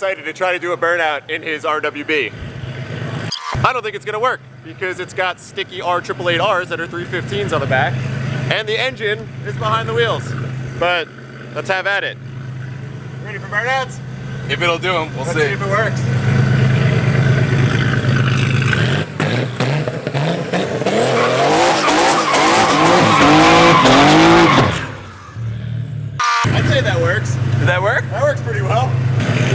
excited to try to do a burnout in his RWB. I don't think it's gonna work because it's got sticky R888Rs that are 315s on the back, and the engine is behind the wheels. But let's have at it. Ready for burnouts? If it'll do them, we'll see. Let's see if it works. I'd say that works. Did that work? That works pretty well.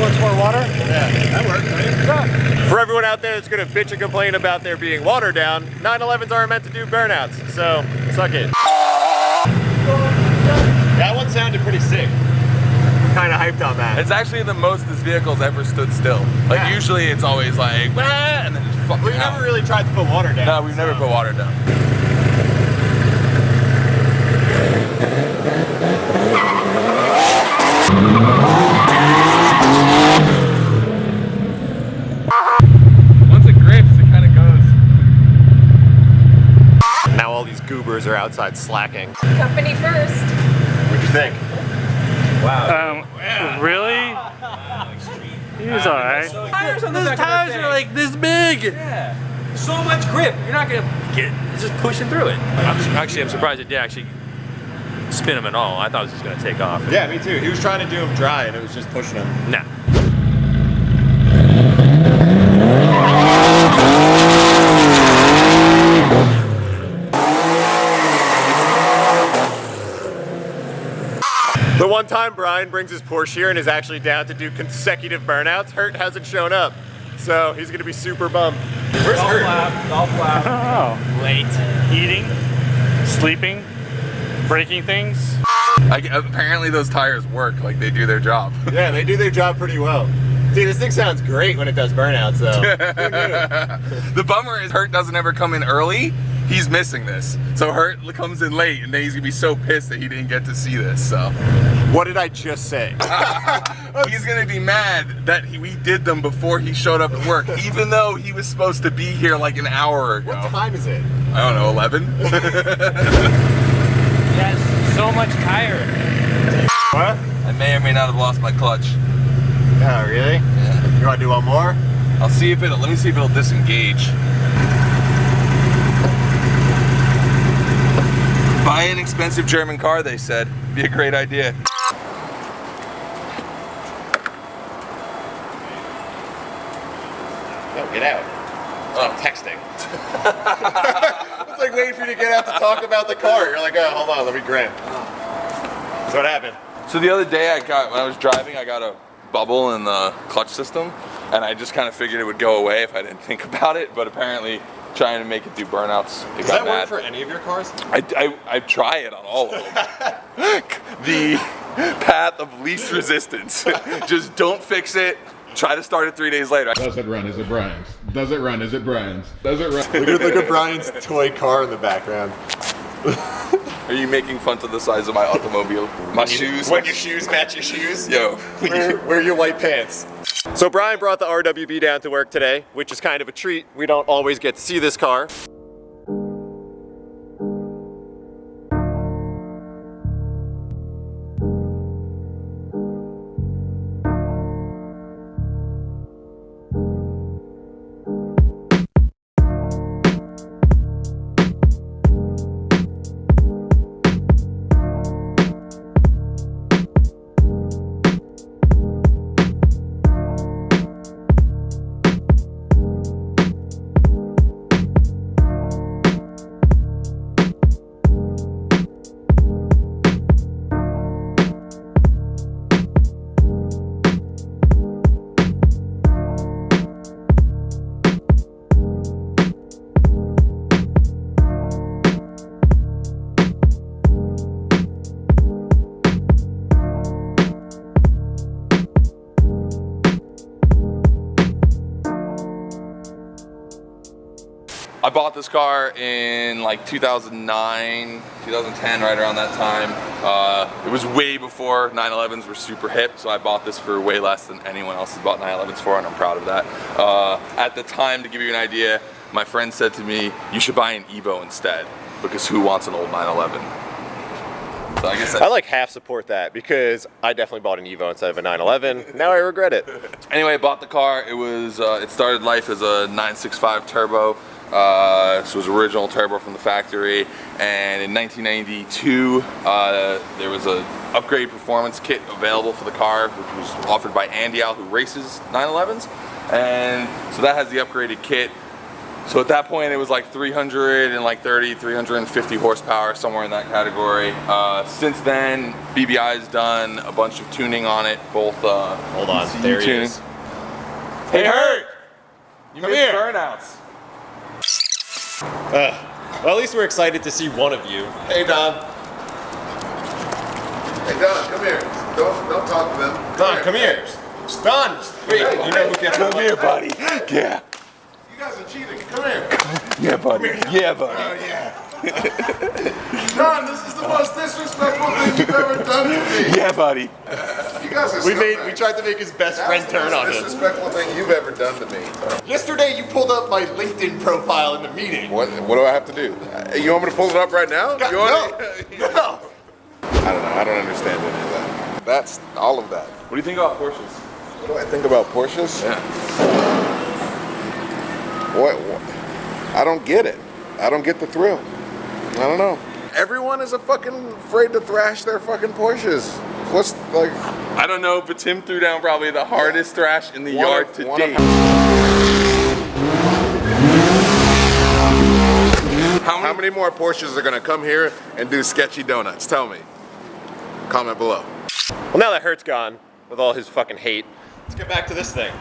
Wants more water? Yeah, that works, right? For everyone out there that's gonna bitch and complain about there being water down, 911s aren't meant to do burnouts, so suck it. That one sounded pretty sick. Kinda hyped on that. It's actually the most this vehicle's ever stood still. Like usually it's always like, ah, and then it's fucking We've never really tried to put water down. No, we've never put water down. Once it grips, it kind of goes. Now all these goobers are outside slacking. Company first. What'd you think? Wow. Really? He was alright. Those tires are like this big. Yeah. So much grip. You're not gonna get just pushing through it. I'm surprised it did actually spin him at all. I thought it was just gonna take off. Yeah, me too. He was trying to do him dry and it was just pushing him. Nah. The one time Brian brings his Porsche here and is actually down to do consecutive burnouts, Hurt hasn't shown up. So he's gonna be super bummed. Where's Hurt? Golf clap. Oh. Late. Eating, sleeping, breaking things. Apparently those tires work, like they do their job. Yeah, they do their job pretty well. Dude, this thing sounds great when it does burnouts though. The bummer is Hurt doesn't ever come in early. He's missing this. So Hurt comes in late and then he's gonna be so pissed that he didn't get to see this, so. What did I just say? He's gonna be mad that we did them before he showed up at work, even though he was supposed to be here like an hour ago. What time is it? I don't know, 11? Yes, so much tire. What? I may or may not have lost my clutch. Oh, really? Yeah. You wanna do one more? I'll see if let me see if it'll disengage. Buy an expensive German car, they said. Be a great idea. No, get out. Oh, I'm texting. It's like waiting for you to get out to talk about the car. You're like, oh, hold on, let me grab. So what happened? So the other day when I was driving, I got a bubble in the clutch system, and I just kind of figured it would go away if I didn't think about it, but apparently trying to make it do burnouts, it Does got that mad. work for any of your cars? I try it on all of them. The path of least resistance. Just don't fix it. Try to start it 3 days later. Does it run? Is it Brian's? Does it run? Is it Brian's? Does it run? Look at Brian's toy car in the background. Are you making fun to the size of my automobile? My shoes? When your shoes match your shoes? Yo. Wear your white pants. So Brian brought the RWB down to work today, which is kind of a treat. We don't always get to see this car. I bought this car in like 2009, 2010, right around that time. It was way before 911s were super hip, so I bought this for way less than anyone else has bought 911s for, and I'm proud of that. At the time, to give you an idea, my friend said to me, you should buy an Evo instead, because who wants an old 911? So I guess I like half support that because I definitely bought an Evo instead of a 911. Now I regret it. Anyway, I bought the car. It was it started life as a 965 turbo. This was original turbo from the factory, and in 1992 there was a upgrade performance kit available for the car, which was offered by Andy Al, who races 911s, and so that has the upgraded kit. So at that point it was like 350 horsepower, somewhere in that category. Since then, BBI has done a bunch of tuning on it, both Hold on, there he tuning. is. Hey, Hurt! You Come missed here. burnouts. Well, at least we're excited to see one of you. Hey, Don. Hey, Don, come here. Don't talk to them. Don, come here. Don, wait, you know who gets Come here, buddy. Yeah. You guys are cheating. Come here. Yeah, buddy. Yeah, buddy. Oh, yeah. Don, this is the most disrespectful thing you've ever done to me. Yeah, buddy. You guys are We scumbags. tried to make his best That friend was the turn most on him. disrespectful thing you've ever done to me. Yesterday you pulled up my LinkedIn profile in the meeting. What do I have to do? You want me to pull it up right now? You want No. I don't know. I don't understand any of that. That's all of that. What do you think about Porsches? What do I think about Porsches? Yeah. What? I don't get it. I don't get the thrill. I don't know. Everyone is fucking afraid to thrash their fucking Porsches. What's like? I don't know, but Tim threw down probably the hardest thrash in the yard to date. How many more Porsches are gonna come here and do sketchy donuts? Tell me. Comment below. Well, now that Hurt's gone, with all his fucking hate, let's get back to this thing.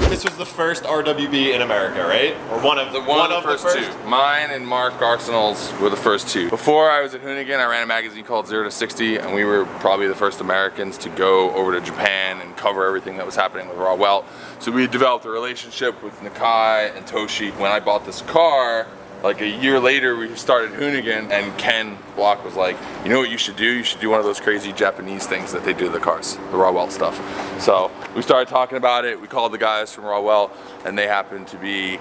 This was the first RWB in America, right? Or one of the first two. Mine and Mark Arsenal's were the first two. Before I was at Hoonigan, I ran a magazine called 0 to 60, and we were probably the first Americans to go over to Japan and cover everything that was happening with Rauh Welt. So we developed a relationship with Nakai and Toshi. When I bought this car, like a year later, we started Hoonigan, and Ken Block was like, you know what you should do? You should do one of those crazy Japanese things that they do to the cars, the Rauh Welt stuff. So we started talking about it. We called the guys from Rauh Welt, and they happened to be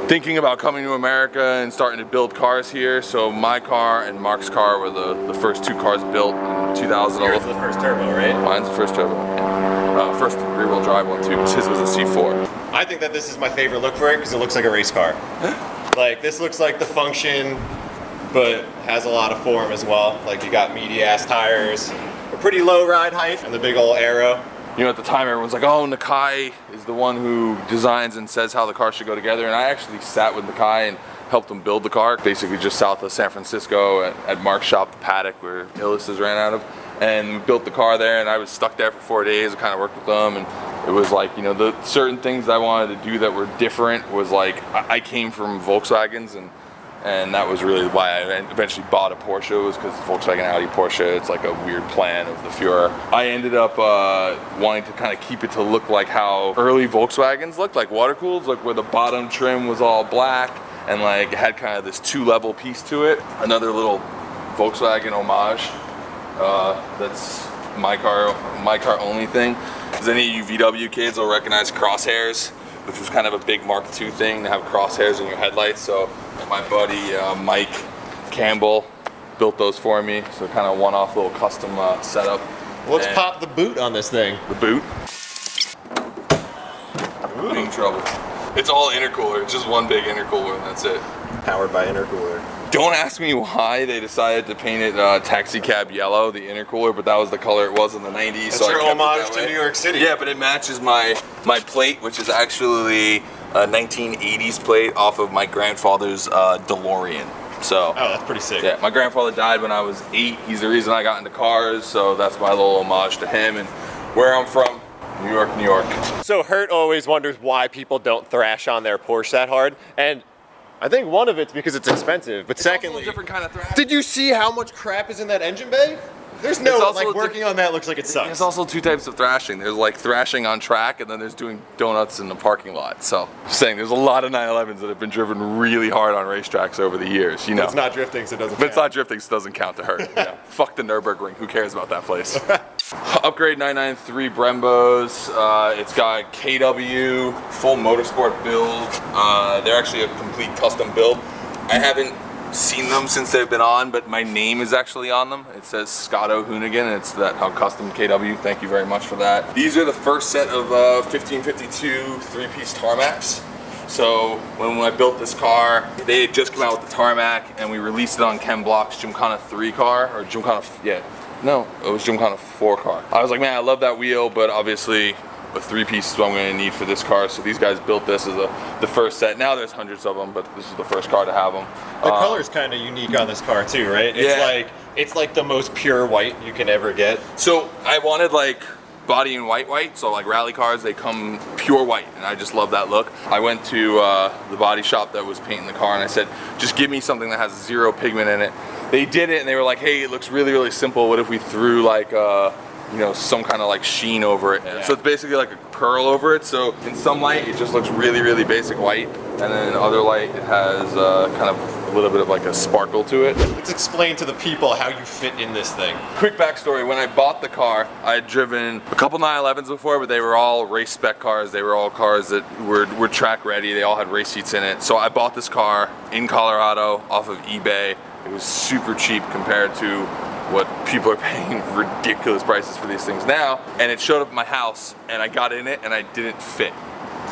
thinking about coming to America and starting to build cars here. So my car and Mark's car were the first two cars built in 2011. Yours was the first turbo, right? Mine's the first turbo. First rear-wheel drive one too. His was a C4. I think that this is my favorite look for it because it looks like a race car. Like, this looks like the function, but has a lot of form as well. Like, you got meaty ass tires, a pretty low ride height, and the big old arrow. You know, at the time everyone's like, oh, Nakai is the one who designs and says how the car should go together. And I actually sat with Nakai and helped him build the car, basically just south of San Francisco at Mark's shop, the paddock where Illis's ran out of. And we built the car there, and I was stuck there for 4 days. I kind of worked with them, and it was like, you know, the certain things that I wanted to do that were different was like, I came from Volkswagens, and that was really why I eventually bought a Porsche, was because Volkswagen, Audi, Porsche, it's like a weird plan of the Führer. I ended up wanting to kind of keep it to look like how early Volkswagens looked, like water cooled, like where the bottom trim was all black, and like it had kind of this two-level piece to it. Another little Volkswagen homage. That's my car only thing. Because any of you VW kids will recognize crosshairs, which was kind of a big Mark II thing to have crosshairs in your headlights. So my buddy Mike Campbell built those for me. So kind of one-off little custom setup. Let's And pop the boot on this thing. the boot. Being trouble. It's all intercooler. It's just one big intercooler, and that's it. Powered by intercooler. Don't ask me why they decided to paint it taxi cab yellow, the intercooler, but that was the color it was in the 90s. That's so your I kept it homage that to way. New York City. Yeah, but it matches my plate, which is actually a 1980s plate off of my grandfather's DeLorean. So, Oh, that's pretty sick. yeah, my grandfather died when I was 8. He's the reason I got into cars, so that's my little homage to him. And where I'm from, New York, New York. So Hurt always wonders why people don't thrash on their Porsche that hard, and I think one of it's because it's expensive, but secondly, Also a different kind of thrash. did you see how much crap is in that engine bay? There's no, It's also like, a working on that looks like it There's sucks. also two types of thrashing. There's like thrashing on track, and then there's doing donuts in the parking lot. So, just saying, there's a lot of 911s that have been driven really hard on racetracks over the years. You know, It's not drifting, so it doesn't but it's count. not drifting, so it doesn't count to Hurt. You know, fuck the Nürburgring. Who cares about that place? Upgrade 993 Brembos. It's got KW full motorsport build. They're actually a complete custom build. I haven't seen them since they've been on, but my name is actually on them. It says Scotto Hoonigan, and it's that custom KW. Thank you very much for that. These are the first set of 1552 3-piece tarmacs. So when I built this car, they had just come out with the tarmac, and we released it on Ken Block's Gymkhana 3 car, or Gymkhana, yeah. No, it was Gymkhana 4 car. I was like, man, I love that wheel, but obviously a 3-piece is what I'm gonna need for this car. So these guys built this as the first set. Now there's hundreds of them, but this is the first car to have them. The color's kind of unique on this car too, right? It's like the most pure white you can ever get. So I wanted like body in white, so like rally cars, they come pure white, and I just love that look. I went to the body shop that was painting the car, and I said, just give me something that has 0 pigment in it. They did it, and they were like, hey, it looks really, really simple. What if we threw like you know, some kind of like sheen over it? Yeah. So it's basically like a curl over it. So in some light, it just looks really, really basic white, and then in other light, it has kind of a little bit of like a sparkle to it. Let's explain to the people how you fit in this thing. Quick backstory, when I bought the car, I had driven a couple 911s before, but they were all race spec cars. They were all cars that were track ready. They all had race seats in it. So I bought this car in Colorado off of eBay. It was super cheap compared to what people are paying ridiculous prices for these things now. And it showed up at my house, and I got in it, and I didn't fit.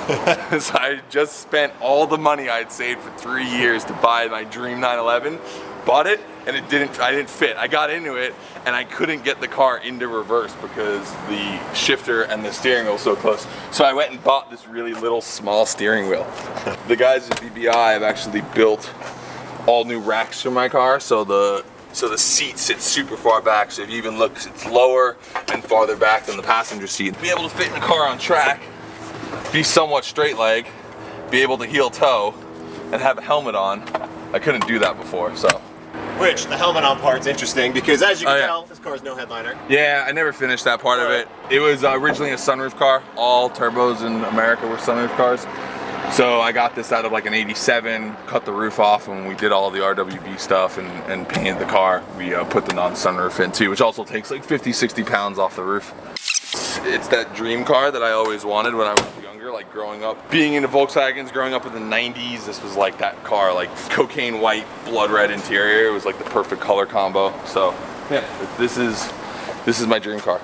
So I just spent all the money I'd saved for 3 years to buy my dream 911, bought it, and I didn't fit. I got into it, and I couldn't get the car into reverse because the shifter and the steering wheel were so close. So I went and bought this really little small steering wheel. The guys at BBI have actually built all new racks for my car, so the seat sits super far back, so if you even look, it's lower and farther back than the passenger seat. Be able to fit in the car on track, be somewhat straight leg, be able to heel toe, and have a helmet on. I couldn't do that before, so. Which, the helmet on part's interesting, because as you can tell, this car's no headliner. Yeah, I never finished that part of it. It was originally a sunroof car. All turbos in America were sunroof cars. So I got this out of like an 87, cut the roof off, and when we did all the RWB stuff and painted the car, we put the non-sunroof in too, which also takes like 50, 60 pounds off the roof. It's that dream car that I always wanted when I was younger, like growing up. Being into Volkswagens, growing up in the 90s, this was like that car, like cocaine white, blood red interior. It was like the perfect color combo. So yeah, this is my dream car.